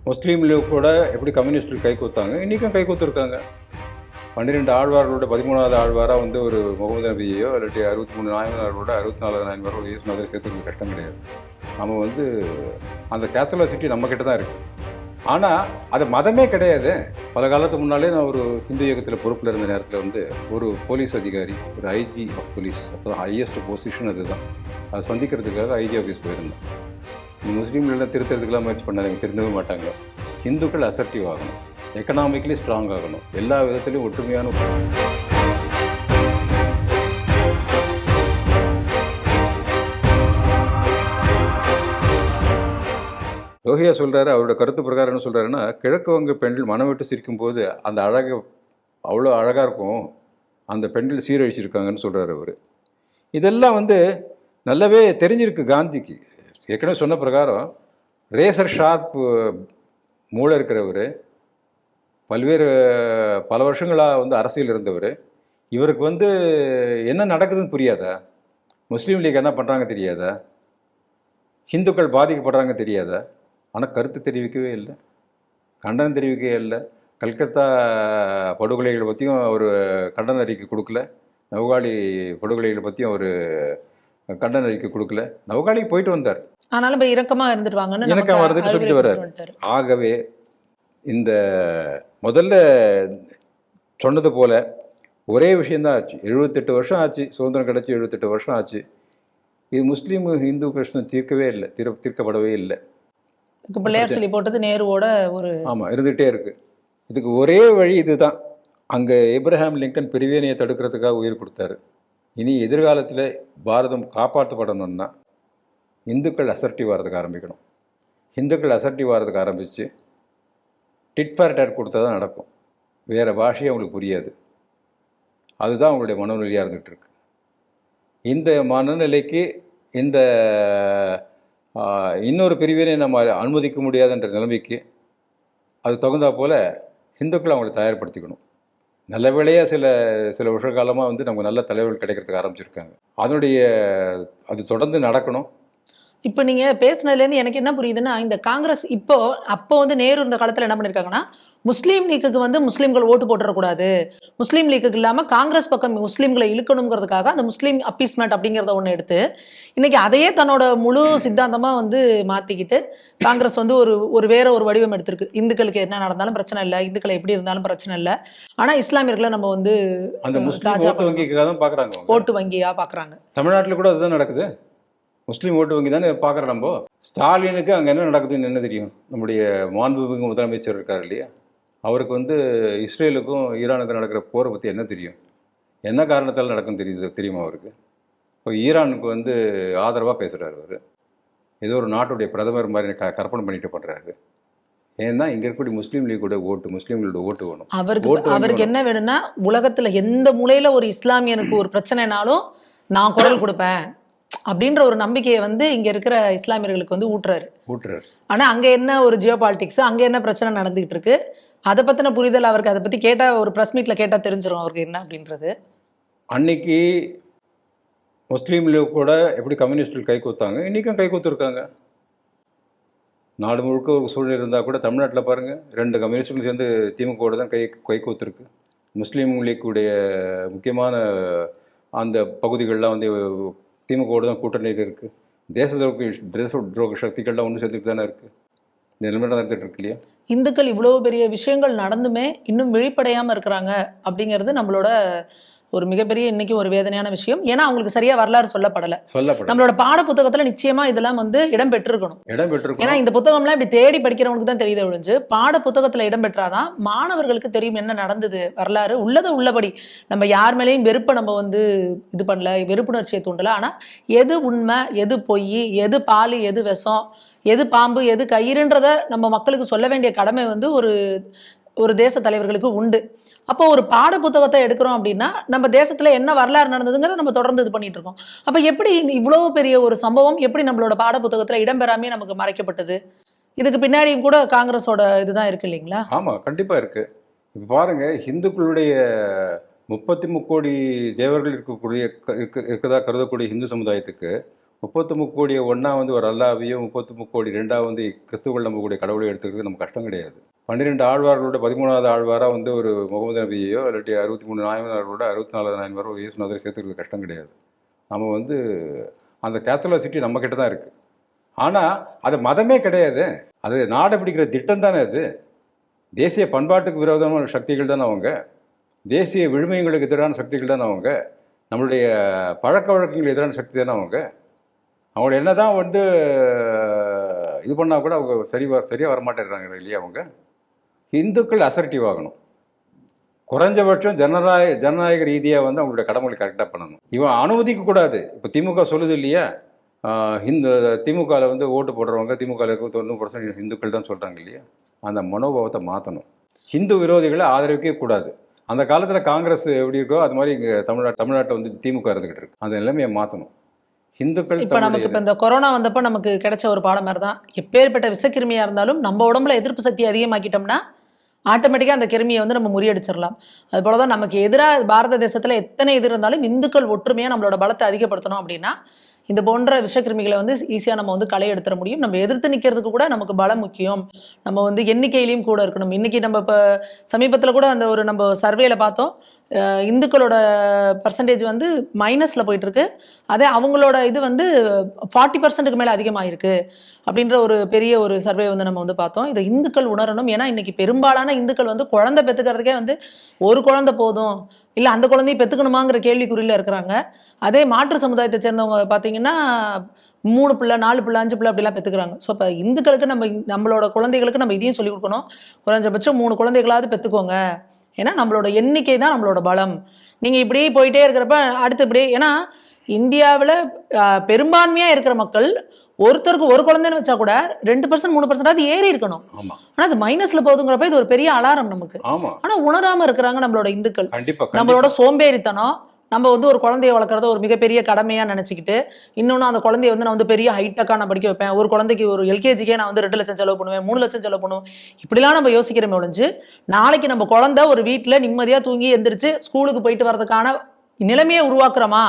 முஸ்லீம்லேயும் கூட எப்படி கம்யூனிஸ்டில் கை கோத்தாங்க, இன்றைக்கும் கை கோத்துருக்காங்க. 12 ஆழ்வார்களோட 13வது ஆழ்வாராக வந்து ஒரு முகமது நபியையோ இல்லாட்டி 63 நாயன்மார்களோட 64 நாயன்மாரோ இயேசுநாதரை சேர்த்துக்கிறது கஷ்டம் கிடையாது. நம்ம வந்து அந்த கேத்தலிசிட்டி நம்மக்கிட்ட தான் இருக்குது. ஆனால் அது மதமே கிடையாது. பல காலத்துக்கு முன்னாலே நான் ஒரு ஹிந்து இயக்கத்தில் பொறுப்பில் இருந்த நேரத்தில் வந்து ஒரு போலீஸ் அதிகாரி, ஒரு ஐஜி ஆஃப் போலீஸ், அப்போ தான் ஹையஸ்ட் பொசிஷன் அதுதான், அதை சந்திக்கிறதுக்காக ஐஜி ஆஃபீஸ் போயிருந்தேன். முஸ்லீம்களெல்லாம் திருத்துறதுக்கெல்லாம் முயற்சி பண்ணாங்க, திருந்தவே மாட்டாங்க. ஹிந்துக்கள் அசர்ட்டிவ் ஆகணும், எக்கனாமிக்கலி ஸ்ட்ராங் ஆகணும், எல்லா விதத்துலையும் ஒற்றுமையான. யோகியா சொல்கிறாரு, அவரோட கருத்து பிரகாரம் என்ன சொல்கிறாருன்னா, கிழக்கு வங்க பெண்கள் மனம் விட்டு சிரிக்கும்போது அந்த அழகு அவ்வளோ அழகாக இருக்கும், அந்த பெண்கள் சீரழிச்சிருக்காங்கன்னு சொல்கிறார் அவர். இதெல்லாம் வந்து நல்லாவே தெரிஞ்சிருக்கு காந்திக்கு. ஏற்கனவே சொன்ன பிரகாரம் ரேசர் ஷார்ப் மூளை இருக்கிறவர், பல்வேறு பல வருஷங்களாக வந்து அரசியல் இருந்தவர். இவருக்கு வந்து என்ன நடக்குதுன்னு புரியாதா? முஸ்லீம் லீக் என்ன பண்ணுறாங்க தெரியாதா? ஹிந்துக்கள் பாதிக்கப்படுறாங்க தெரியாதா? ஆனால் கருத்து தெரிவிக்கவே இல்லை, கண்டனம் தெரிவிக்கவே இல்லை. கல்கத்தா படுகொலைகளை பற்றியும் ஒரு கண்டன அறிக்கை கொடுக்கல, நவ்காலி படுகொலைகளை பற்றியும் ஒரு கண்டன அறிக்கை கொடுக்கல. நவ்காலிக்கு போயிட்டு வந்தார், ஆனாலும் இப்போ இறக்கமாக இருந்துருவாங்கன்னு இணக்கம் வருதுன்னு சொல்லிட்டு வர்றார். ஆகவே இந்த முதல்ல சொன்னது போல ஒரே விஷயந்தான் ஆச்சு. 78 வருஷம் ஆச்சு, சுதந்திரம் கிடச்சி 78 வருஷம் ஆச்சு. இது முஸ்லீம் ஹிந்து பிரச்சனை தீர்க்கவே இல்லை, தீர்க்கப்படவே இல்லை. பிள்ளையார் சொல்லி போட்டது நேருவோட ஒரு ஆமாம் இருந்துகிட்டே இருக்கு. இதுக்கு ஒரே வழி இதுதான். அங்கே ஏப்ரஹாம் லிங்கன் பிரிவினையை தடுக்கிறதுக்காக உயிர் கொடுத்தாரு. இனி எதிர்காலத்தில் பாரதம் காப்பாற்றப்படணும்னா இந்துக்கள் அசர்ட்டிவ் ஆகிறதுக்கு ஆரம்பிக்கணும். ஹிந்துக்கள் அசர்ட்டிவ் ஆகிறதுக்கு ஆரம்பித்து டிட் ஃபார் டேட் கொடுத்தா தான் நடக்கும். வேறு பாஷையே அவங்களுக்கு புரியாது. அதுதான் அவங்களுடைய மனநிலையாக இருந்துகிட்டு இருக்கு. இந்த மனநிலைக்கு இந்த இன்னொரு பிரிவினை நம்ம அனுமதிக்க முடியாதுன்ற நிலைமைக்கு அது தகுந்தா போல் ஹிந்துக்களை அவங்களை தயார்படுத்திக்கணும். நல்ல வேளையாக சில வருஷ காலமாக வந்து நமக்கு நல்ல தலைவர்கள் கிடைக்கிறதுக்கு ஆரம்பிச்சிருக்காங்க. அதனுடைய அது தொடர்ந்து நடக்கணும். இப்போ நீங்கள் பேசுனதுலேருந்து எனக்கு என்ன புரியுதுன்னா, இந்த காங்கிரஸ் அப்போ வந்து நேரு இந்த காலத்தில் என்ன பண்ணியிருக்காங்கன்னா, முஸ்லீம் லீக்குக்கு வந்து முஸ்லீம்கள் ஓட்டு போட்டுறக்கூடாது, முஸ்லீம் லீக்குக்கு இல்லாமல் காங்கிரஸ் பக்கம் முஸ்லீம்களை இழுக்கணுங்கிறதுக்காக அந்த முஸ்லீம் அப்பீஸ்மெண்ட் அப்படிங்கிறத ஒன்று எடுத்து இன்னைக்கு அதையே தன்னோட முழு சித்தாந்தமாக வந்து மாற்றிக்கிட்டு காங்கிரஸ் வந்து ஒரு வேற ஒரு வடிவம் எடுத்திருக்கு. இந்துக்களுக்கு என்ன நடந்தாலும் பிரச்சனை இல்லை, இந்துக்களை எப்படி இருந்தாலும் பிரச்சனை இல்லை, ஆனால் இஸ்லாமியர்களை நம்ம வந்து அந்த முஸ்லீம் ஓட்டு வங்கிக்காக தான் பார்க்குறாங்க, ஓட்டு வங்கியாக பார்க்குறாங்க. தமிழ்நாட்டில் கூட அதுதான் நடக்குது. முஸ்லீம் ஓட்டு வங்கி தானே பார்க்குறோம் நம்ம. ஸ்டாலினுக்கு அங்கே என்ன நடக்குதுன்னு என்ன தெரியும்? நம்முடைய மாண்புமிகு முதலமைச்சர் இருக்கார் இல்லையா, அவருக்கு வந்து இஸ்ரேலுக்கும் ஈரானுக்கும் நடக்கிற போரை பற்றி என்ன தெரியும்? என்ன காரணத்தால் நடக்கும் தெரியுமா அவருக்கு? இப்போ ஈரானுக்கு வந்து ஆதரவாக பேசுகிறார் அவர். ஏதோ ஒரு நாட்டுடைய பிரதமர் மாதிரி கற்பனை பண்ணிட்டு பண்ணுறாரு. ஏன்னா இங்கே இருக்கக்கூடிய முஸ்லீம் லீக்கோட ஓட்டு, முஸ்லீம்களோட ஓட்டு வேணும். அவருக்கு என்ன வேணும்னா, உலகத்தில் எந்த மூலையில் ஒரு இஸ்லாமியனுக்கு ஒரு பிரச்சனைனாலும் நான் குரல் கொடுப்பேன் அப்படின்ற ஒரு நம்பிக்கையை வந்து இங்க இருக்கிற இஸ்லாமியர்களுக்கு வந்து ஊட்டுறாரு. ஆனா அங்க என்ன ஒரு ஜியோ பாலிடிக்ஸ், அங்க என்ன பிரச்சனை நடந்துகிட்டு இருக்கு, அதை பத்தின புரிதல் அவருக்கு, அதை பத்தி கேட்டா ஒரு பிரஸ் மீட்ல கேட்டா தெரிஞ்சிடும் அவருக்கு என்ன அப்படின்றது. அன்னைக்கு முஸ்லீம் லீக் கூட எப்படி கம்யூனிஸ்டில் கை கோத்தாங்க, இன்னைக்கும் கை கோத்துருக்காங்க. நாடு முழுக்க ஒரு சூழ்நிலை இருந்தால் கூட தமிழ்நாட்டில் பாருங்கள், 2 கம்யூனிஸ்டுகள் சேர்ந்து திமுக தான் கை கோத்துருக்கு. முஸ்லீம் லீக்குடைய முக்கியமான அந்த பகுதிகளெலாம் வந்து திமுகவோடு தான் கூட்டணியில் இருக்குது. தேச துரோக சக்திகள்லாம் ஒன்று சேர்த்துட்டு தானே இருக்குது. இந்த நிலைமை நடந்துட்டு இருக்கு இல்லையா? இந்துக்கள் இவ்வளோ பெரிய விஷயங்கள் நடந்துமே இன்னும் விழிப்படையாமல் இருக்கிறாங்க அப்படிங்கிறது நம்மளோட ஒரு மிகப்பெரிய இன்னைக்கு ஒரு வேதனையான விஷயம். ஏன்னா அவங்களுக்கு சரியா வரலாறு சொல்லப்படலை. நம்மளோட பாட புத்தகத்துல நிச்சயமா இதெல்லாம் வந்து இடம் பெற்றிருக்கணும். ஏன்னா இந்த புத்தகம்லாம் இப்படி தேடி படிக்கிறவங்களுக்கு தான் தெரியுது ஒழிஞ்சு, பாட புத்தகத்துல இடம் பெற்றாதான் மாணவர்களுக்கு தெரியும் என்ன நடந்தது, வரலாறு உள்ளதை உள்ளபடி. நம்ம யார் மேலேயும் வெறுப்பை நம்ம வந்து இது பண்ணல, வெறுப்புணர்ச்சியை தூண்டல. ஆனா எது உண்மை, எது பொய், எது பாலி, எது விஷம், எது பாம்பு, எது கயிறுன்றத நம்ம மக்களுக்கு சொல்ல வேண்டிய கடமை வந்து ஒரு தேச தலைவர்களுக்கு உண்டு. அப்போ ஒரு பாட புத்தகத்தை எடுக்கிறோம் அப்படின்னா நம்ம தேசத்துல என்ன வரலாறு நடந்ததுங்கிறத நம்ம தொடர்ந்து இது பண்ணிட்டு இருக்கோம். அப்ப எப்படி இவ்வளவு பெரிய ஒரு சம்பவம் எப்படி நம்மளோட பாட புத்தகத்துல இடம்பெறாமே நமக்கு மறைக்கப்பட்டது? இதுக்கு பின்னாடியும் கூட காங்கிரஸோட இதுதான் இருக்கு இல்லைங்களா? ஆமா, கண்டிப்பா இருக்கு. இப்ப பாருங்க, இந்துக்களுடைய 33 கோடி தேவர்கள் இருக்கதா கருதக்கூடிய இந்து சமுதாயத்துக்கு 33 கோடியை ஒன்றா வந்து ஒரு அல்லாவையும் 33 கோடி ரெண்டாக வந்து கிறிஸ்துவர்கள் நம்பக்கூடிய கடவுளை எடுத்துக்கிறது நமக்கு கஷ்டம் கிடையாது. 12 ஆழ்வார்களோட 13வது ஆழ்வாராக வந்து ஒரு முகமது நபியையோ இல்லாட்டி 63 நாயன்மார்களோட 64 நாயன்மாரோ இயேசுநாதரை சேர்த்துக்கிறது கஷ்டம் கிடையாது. நம்ம வந்து அந்த கேத்தலிசிட்டி நம்மக்கிட்ட தான் இருக்குது. ஆனால் அது மதமே கிடையாது, அது நாடை பிடிக்கிற திட்டம் தானே. அது தேசிய பண்பாட்டுக்கு விரோதமான சக்திகள் தானே அவங்க, தேசிய விழுமியங்களுக்கு எதிரான சக்திகள் தானே அவங்க, நம்மளுடைய பழக்க வழக்கங்களுக்கு எதிரான சக்தி தானே அவங்க. அவங்கள என்ன தான் வந்து இது பண்ணால் கூட அவங்க சரியாக வரமாட்டேறாங்க இல்லையா. அவங்க இந்துக்கள் அசர்ட்டிவ் ஆகணும், குறைஞ்சபட்சம் ஜனநாயக ரீதியாக வந்து அவங்களுடைய கடமைகளை கரெக்டாக பண்ணணும். இவன் அனுமதிக்கக்கூடாது. இப்போ திமுக சொல்லுது இல்லையா, திமுகவில் வந்து ஓட்டு போடுறவங்க திமுகவில் இருக்க 90% இந்துக்கள் தான் சொல்கிறாங்க இல்லையா. அந்த மனோபாவத்தை மாற்றணும். ஹிந்து விரோதிகளை ஆதரவிக்கவே கூடாது. அந்த காலத்தில் காங்கிரஸ் எப்படி இருக்கோ அது மாதிரி இங்கே தமிழ்நாட்டை வந்து திமுக இருந்துக்கிட்டு இருக்கு. அந்த நிலைமையை மாற்றணும். ஹிந்துக்கள் இப்போ நமக்கு இப்போ இந்த கொரோனா வந்தப்போ நமக்கு கிடைச்ச ஒரு பாடம் மாதிரி தான். எப்பேற்பட்ட விஷக்கிருமியா இருந்தாலும் நம்ம உடம்புல எதிர்ப்பு சக்தி அதிகமாக்கிட்டோம்னா ஆட்டோமேட்டிக்காக அந்த கிருமியை வந்து நம்ம முறியடிச்சிடலாம். அது போல தான் நமக்கு எதிராக பாரத தேசத்தில் எத்தனை எதிர் இருந்தாலும் இந்துக்கள் ஒற்றுமையாக நம்மளோட பலத்தை அதிகப்படுத்தணும் அப்படின்னா இந்த போன்ற விஷக்கிருமிகளை வந்து ஈஸியாக நம்ம வந்து களை எடுத்துட முடியும். நம்ம எதிர்த்து நிற்கிறதுக்கு கூட நமக்கு பலம் முக்கியம். நம்ம வந்து எண்ணிக்கையிலையும் கூட இருக்கணும். இன்னைக்கு நம்ம இப்போ சமீபத்தில் கூட அந்த ஒரு நம்ம சர்வேல பார்த்தோம், இந்துக்களோட பர்சன்டேஜ் வந்து மைனஸில் போயிட்டு இருக்கு. அதே அவங்களோட இது வந்து 40% மேலே அதிகமாயிருக்கு அப்படின்ற ஒரு பெரிய ஒரு சர்வே வந்து நம்ம வந்து பார்த்தோம். இதை இந்துக்கள் உணரணும். ஏன்னா இன்னைக்கு பெரும்பாலான இந்துக்கள் வந்து குழந்தை பெற்றுக்கிறதுக்கே வந்து ஒரு குழந்தை போதும், இல்லை அந்த குழந்தையை பெற்றுக்கணுமாங்கிற கேள்விக்குறியில் இருக்கிறாங்க. அதே மாற்று சமுதாயத்தை சேர்ந்தவங்க பார்த்தீங்கன்னா 3 பிள்ளை 4 பிள்ளை 5 பிள்ளை அப்படிலாம் பெற்றுக்கிறாங்க. ஸோ இப்போ இந்துக்களுக்கு நம்மளோட குழந்தைகளுக்கு நம்ம இதையும் சொல்லிக் கொடுக்கணும். குறைஞ்சபட்சம் 3 குழந்தைகளாவது பெற்றுக்கோங்க. ஏன்னா நம்மளோட எண்ணிக்கை தான் நம்மளோட பலம். நீங்கள் இப்படியே போயிட்டே இருக்கிறப்ப அடுத்து இப்படியே, ஏன்னா இந்தியாவில் பெரும்பான்மையாக இருக்கிற மக்கள் ஒருத்தருக்கு ஒரு குழந்தைன்னு வச்சா கூட 2% 3% ஏறி இருக்கணும். ஆனா அது மைனஸ்ல போகுதுங்கிறப்ப இது ஒரு பெரிய அலாரம் நமக்கு. ஆனா உணராம இருக்கிறாங்க நம்மளோட இந்துக்கள். நம்மளோட சோம்பேறித்தனம், நம்ம வந்து ஒரு குழந்தைய வளர்க்குறத ஒரு மிகப்பெரிய கடமையா நினைச்சுக்கிட்டு, இன்னொன்னு அந்த குழந்தைய வந்து நான் வந்து பெரிய ஹைடெக்கா நான் படிக்க வைப்பேன், ஒரு குழந்தைக்கு ஒரு எல்கேஜிக்கே நான் வந்து 2 லட்சம் செலவு பண்ணுவேன், 3 லட்சம் செலவு பண்ணுவேன், இப்படிலாம் நம்ம யோசிக்கிறோமே ஒழிஞ்சு நாளைக்கு நம்ம குழந்தை ஒரு வீட்டுல நிம்மதியா தூங்கி எந்திரிச்சு ஸ்கூலுக்கு போயிட்டு வர்றதுக்கான நிலைமையை உருவாக்குறோமா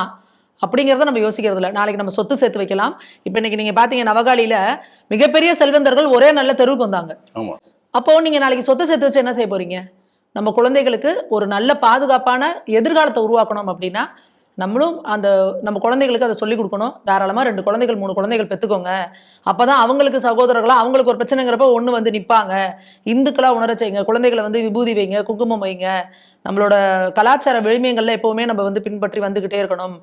அப்படிங்கிறத நம்ம யோசிக்கிறது இல்லை. நாளைக்கு நம்ம சொத்து சேர்த்து வைக்கலாம். இப்போ இன்னைக்கு நீங்க பாத்தீங்க நவகாலியில மிகப்பெரிய செல்வந்தர்கள் ஒரே நல்ல தெருவுக்கு வந்தாங்க. அப்போ நீங்க நாளைக்கு சொத்து சேர்த்து வச்சு என்ன செய்ய போறீங்க? நம்ம குழந்தைகளுக்கு ஒரு நல்ல பாதுகாப்பான எதிர்காலத்தை உருவாக்கணும் அப்படின்னா நம்மளும் நம்ம குழந்தைகளுக்கு அதை சொல்லிக் கொடுக்கணும். தாராளமாக 2 குழந்தைகள் 3 குழந்தைகள் பெற்றுக்கோங்க. அப்போதான் அவங்களுக்கு சகோதரர்களாக அவங்களுக்கு ஒரு பிரச்சனைங்கிறப்ப ஒன்று வந்து நிற்பாங்க. இந்துக்களாக உணர செய்யுங்க. குழந்தைகளை வந்து விபூதி வைங்க, குங்குமம் வைங்க. நம்மளோட கலாச்சார விழுமியங்கள்ல எப்பவுமே நம்ம வந்து பின்பற்றி வந்துகிட்டே இருக்கணும்.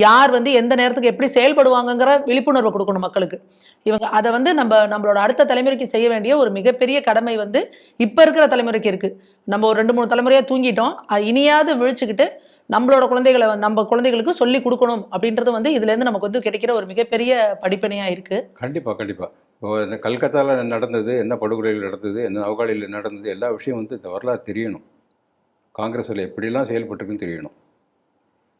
யார் வந்து எந்த நேரத்துக்கு எப்படி செயல்படுவாங்கங்கிற விழிப்புணர்வு கொடுக்கணும் மக்களுக்கு. இவங்க அதை வந்து நம்மளோட அடுத்த தலைமுறைக்கு செய்ய வேண்டிய ஒரு மிகப்பெரிய கடமை வந்து இப்ப இருக்கிற தலைமுறைக்கு இருக்கு. நம்ம ஒரு 2-3 தலைமுறையா தூங்கிட்டோம். அது இனியாவது விழிச்சுக்கிட்டு நம்மளோட குழந்தைகளை நம்ம குழந்தைகளுக்கு சொல்லி கொடுக்கணும் அப்படின்றது வந்து இதுல இருந்து நமக்கு வந்து கிடைக்கிற ஒரு மிகப்பெரிய படிப்பினையா இருக்கு. கண்டிப்பா கண்டிப்பா. இப்போ கல்கத்தாவில் நடந்தது, என்ன படுகொலைகள் நடந்தது, என்ன நவகாலியில் நடந்தது, எல்லா விஷயம் வந்து இந்த வரலாறு தெரியணும். காங்கிரஸில் எப்படிலாம் செயல்பட்டுருக்குன்னு தெரியணும்.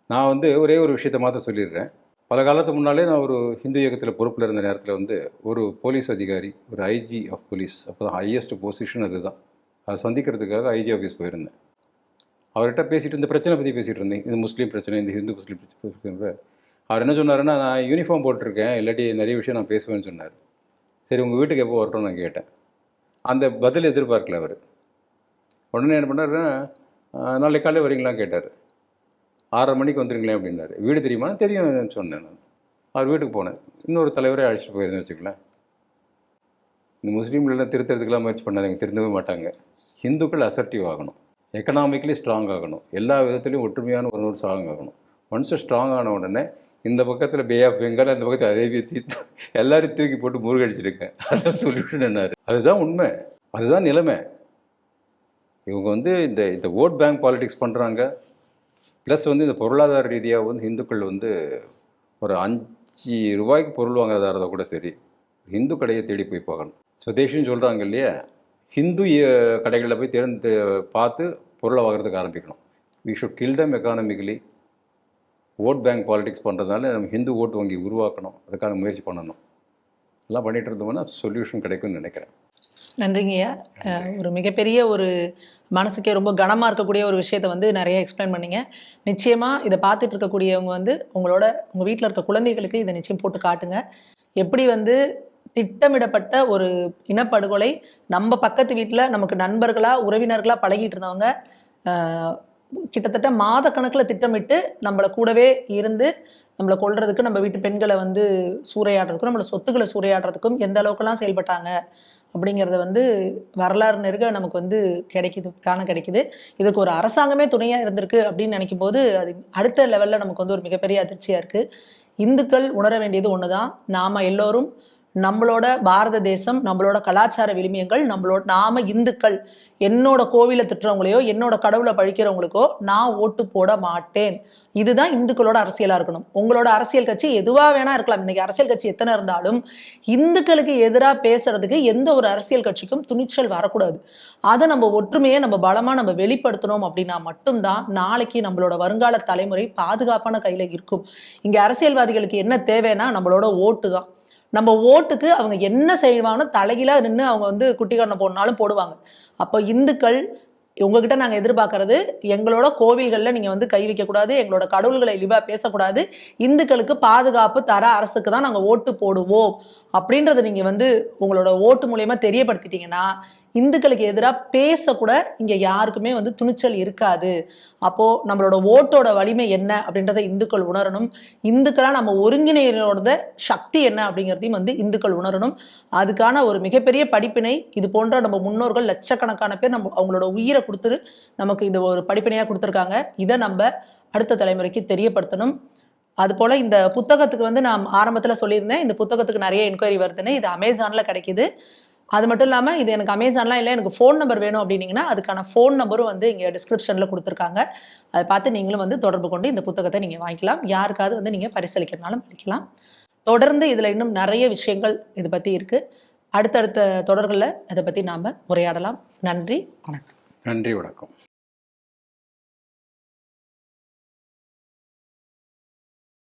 நான் வந்து ஒரே ஒரு விஷயத்தை மாற்ற சொல்லிடுறேன். பல காலத்துக்கு முன்னாலே நான் ஒரு ஹிந்து இயக்கத்தில் பொறுப்பில் இருந்த நேரத்தில் வந்து ஒரு போலீஸ் அதிகாரி, ஒரு ஐஜி ஆஃப் போலீஸ், அப்போ தான் ஹையஸ்ட் பொசிஷன் அதுதான், அதை சந்திக்கிறதுக்காக ஐஜி ஆஃபீஸ் போயிருந்தேன். அவர்கிட்ட பேசிட்டு இந்த பிரச்சனை பற்றி பேசிகிட்டு இருந்தேன். இது முஸ்லீம் பிரச்சனை, இந்த ஹிந்து முஸ்லீம் பிரச்சனை. அவர் என்ன சொன்னாருன்னா, நான் யூனிஃபார்ம் போட்டிருக்கேன், இல்லாட்டி நிறைய விஷயம் நான் பேசுவேன்னு சொன்னார். சரி உங்கள் வீட்டுக்கு எப்போ வரட்டும்னு நான் கேட்டேன். அந்த பதில் எதிர்பார்க்கல அவர். உடனே என்ன பண்ணாருன்னா, நாளைக்கு காலையில் வரீங்களான்னு கேட்டார். 6:30 மணிக்கு வந்துடுங்களேன் அப்படின்னாரு. வீடு தெரியுமா? தெரியும் சொன்னேன். நான் அவர் வீட்டுக்கு போனேன். இன்னொரு தலைவரே அழைச்சிட்டு போயிருந்தேன் வச்சுக்கலாம். இந்த முஸ்லீம்களெல்லாம் திருத்துறதுக்கெல்லாம் முயற்சி பண்ணாதீங்க, திருந்தவே மாட்டாங்க. ஹிந்துக்கள் அசர்ட்டிவ் ஆகணும், எக்கனாமிக்கலி ஸ்ட்ராங் ஆகணும், எல்லா விதத்துலையும் ஒற்றுமையான ஒரு ஸ்ட்ராங் ஆகணும். ஒன்ஸ் ஸ்ட்ராங் ஆன உடனே இந்த பக்கத்தில் பே ஆஃப் பெங்கால், அந்த பக்கத்தில் அரேபிய சீட், எல்லாரையும் தூக்கி போட்டு முருகடிச்சிருக்கேன். அதான் சொல்லிவிட்டு என்னாரு. அதுதான் உண்மை, அதுதான் நிலைமை. இவங்க வந்து இந்த ஓட் பேங்க் பாலிடிக்ஸ் பண்ணுறாங்க. ப்ளஸ் வந்து இந்த பொருளாதார ரீதியாக வந்து இந்துக்கள் வந்து ஒரு 5 ரூபாய்க்கு பொருள் வாங்குறதா இருந்தால் கூட சரி, ஹிந்து கடையை தேடி போய் பார்க்கணும். சுதேஷின்னு சொல்கிறாங்க இல்லையா, ஹிந்து கடைகளில் போய் பார்த்து பொருளை வாங்குறதுக்கு ஆரம்பிக்கணும். We should kill them economically. Vote bank politics பண்ணுறதுனால நம்ம ஹிந்து ஓட்டு வங்கி உருவாக்கணும், அதுக்கான முயற்சி பண்ணணும். எல்லாம் பண்ணிகிட்டு இருந்தோம்னா சொல்யூஷன் கிடைக்கும்னு நினைக்கிறேன். நன்றிங்கய்யா. ஒரு மிகப்பெரிய ஒரு மனசுக்கே ரொம்ப கனமாக இருக்கக்கூடிய ஒரு விஷயத்தை வந்து நிறைய எக்ஸ்பிளைன் பண்ணீங்க. நிச்சயமாக இதை பார்த்துட்டு இருக்கக்கூடியவங்க வந்து உங்கள் வீட்டில் இருக்க குழந்தைகளுக்கு இதை நிச்சயம் போட்டு காட்டுங்க. எப்படி வந்து திட்டமிடப்பட்ட ஒரு இனப்படுகொலை நம்ம பக்கத்து வீட்டில் நமக்கு நண்பர்களாக உறவினர்களாக பழகிட்டு இருந்தவங்க கிட்டத்தட்ட மாதக்கணக்கில் திட்டமிட்டு நம்மளை கூடவே இருந்து நம்மளை கொல்றதுக்கு, நம்ம வீட்டு பெண்களை வந்து சூறையாடுறதுக்கும், நம்மளோட சொத்துக்களை சூறையாடுறதுக்கும் எந்த அளவுக்குலாம் செயல்பட்டாங்க அப்படிங்கிறத வந்து வரலாறு நெருக நமக்கு வந்து கிடைக்குது. இதுக்கு ஒரு அரசாங்கமே துணையாக இருந்திருக்கு அப்படின்னு நினைக்கும் போது அது அடுத்த லெவலில் நமக்கு வந்து ஒரு மிகப்பெரிய அதிர்ச்சியாக இருக்குது. இந்துக்கள் உணர வேண்டியது ஒன்று தான். நாம் எல்லோரும் நம்மளோட பாரத தேசம், நம்மளோட கலாச்சார விழுமியங்கள், நாம இந்துக்கள், என்னோட கோவிலை திட்டுறவங்களையோ என்னோட கடவுளை பழிக்கிறவங்களுக்கோ நான் ஓட்டு போட மாட்டேன். இதுதான் இந்துக்களோட அரசியலா இருக்கணும். உங்களோட அரசியல் கட்சி எதுவா வேணா இருக்கலாம். இன்னைக்கு அரசியல் கட்சி எத்தனை இருந்தாலும் இந்துக்களுக்கு எதிராக பேசுறதுக்கு எந்த ஒரு அரசியல் கட்சிக்கும் துணிச்சல் வரக்கூடாது. அதை நம்ம ஒற்றுமையை நம்ம பலமா நம்ம வெளிப்படுத்தணும் அப்படின்னா மட்டும்தான் நாளைக்கு நம்மளோட வருங்கால தலைமுறை பாதுகாப்பான கையில இருக்கும். இங்க அரசியல்வாதிகளுக்கு என்ன தேவைன்னா நம்மளோட ஓட்டு தான். நம்ம ஓட்டுக்கு அவங்க என்ன செய்வாங்கன்னு தலைகீழா நின்று அவங்க வந்து குட்டிக்கரணை போடனாலும் போடுவாங்க. அப்போ இந்துக்கள் உங்ககிட்ட நாங்கள் எதிர்பார்க்கறது, எங்களோட கோவில்களில் நீங்கள் வந்து கை வைக்கக்கூடாது, எங்களோட கடவுள்களை இழிவாக பேசக்கூடாது, இந்துக்களுக்கு பாதுகாப்பு தர அரசுக்கு தான் நாங்கள் ஓட்டு போடுவோம் அப்படின்றத நீங்கள் வந்து உங்களோட ஓட்டு மூலயமா தெரியப்படுத்திட்டீங்கன்னா இந்துக்களுக்கு எதிராக பேசக்கூட இங்கே யாருக்குமே வந்து துணிச்சல் இருக்காது. அப்போது நம்மளோட ஓட்டோட வலிமை என்ன அப்படின்றத இந்துக்கள் உணரணும். இந்துக்களாக நம்ம ஒருங்கிணையோட சக்தி என்ன அப்படிங்கிறதையும் வந்து இந்துக்கள் உணரணும். அதுக்கான ஒரு மிகப்பெரிய படிப்பினை இது போன்ற நம்ம முன்னோர்கள் லட்சக்கணக்கான பேர் அவங்களோட உயிரை கொடுத்துட்டு நமக்கு இது ஒரு படிப்பினையாக கொடுத்துருக்காங்க. இதை நம்ம அடுத்த தலைமுறைக்கு தெரியப்படுத்தணும். அதுபோல் இந்த புத்தகத்துக்கு வந்து நான் ஆரம்பத்தில் சொல்லியிருந்தேன், இந்த புத்தகத்துக்கு நிறைய என்கொயரி வருதுன்னு. இது அமேசானில் கிடைக்கிது. அது மட்டும் இல்லாமல் இது எனக்கு அமேசான்லாம் இல்லை, எனக்கு ஃபோன் நம்பர் வேணும் அப்படின்னீங்கன்னா அதுக்கான ஃபோன் நம்பரும் வந்து இங்கே டிஸ்கிரிப்ஷனில் கொடுத்துருக்காங்க. அதை பார்த்து நீங்களும் வந்து தொடர்பு கொண்டு இந்த புத்தகத்தை நீங்கள் வாங்கிக்கலாம். யாருக்காவது வந்து நீங்கள் பரிசளிக்கிறனாலும் படிக்கலாம். தொடர்ந்து இதில் இன்னும் நிறைய விஷயங்கள் இதை பற்றி இருக்குது. அடுத்தடுத்த தொடர்களில் அதை பற்றி நாம் உரையாடலாம். நன்றி, வணக்கம். நன்றி, வணக்கம்.